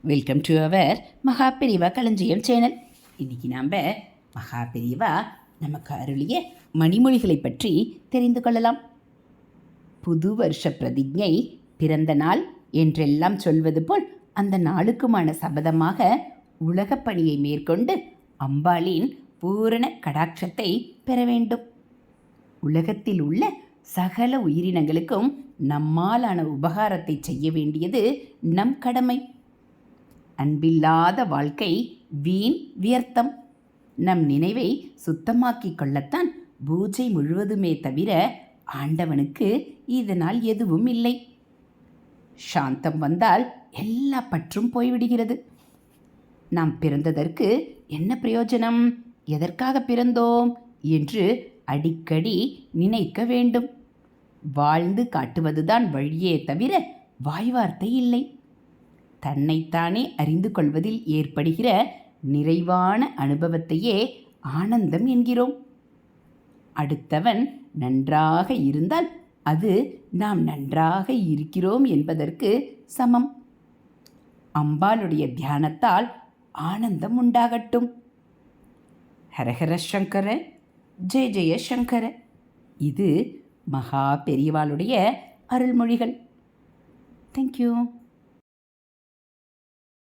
Welcome to our மகா பெரிவா களஞ்சியம் channel. இன்றைக்கி நாம் மகா பெரிவா நமக்கு அருளிய மணிமொழிகளை பற்றி தெரிந்து கொள்ளலாம். புது வருஷ பிரதிஜை, பிறந்த நாள் என்றெல்லாம் சொல்வது போல் அந்த நாளுக்குமான சபதமாக உலகப் பணியை மேற்கொண்டு அம்பாளின் பூரண கடாட்சத்தை பெற வேண்டும். உலகத்தில் உள்ள சகல உயிரினங்களுக்கும் நம்மாலான உபகாரத்தை செய்ய வேண்டியது நம் கடமை. அன்பில்லாத வாழ்க்கை வீண் வியர்த்தம். நம் நினைவை சுத்தமாக்கி கொள்ளத்தான் பூஜை முழுவதுமே தவிர ஆண்டவனுக்கு இதனால் எதுவும் இல்லை. சாந்தம் வந்தால் எல்லா பற்றும் போய்விடுகிறது. நாம் பிறந்ததற்கு என்ன பிரயோஜனம், எதற்காக பிறந்தோம் என்று அடிக்கடி நினைக்க வேண்டும். வாழ்ந்து காட்டுவதுதான் வழியே தவிர வாய்வார்த்தை இல்லை. தன்னைத்தானே அறிந்து கொள்வதில் ஏற்படுகிற நிறைவான அனுபவத்தையே ஆனந்தம் என்கிறோம். அடுத்தவன் நன்றாக இருந்தால் அது நாம் நன்றாக இருக்கிறோம் என்பதற்கு சமம். அம்பாளுடைய தியானத்தால் ஆனந்தம் உண்டாகட்டும். ஹரஹர சங்கர, ஜெய ஜெய சங்கர. இது மகா பெரியவாளுடைய அருள்மொழிகள். தேங்க்யூ.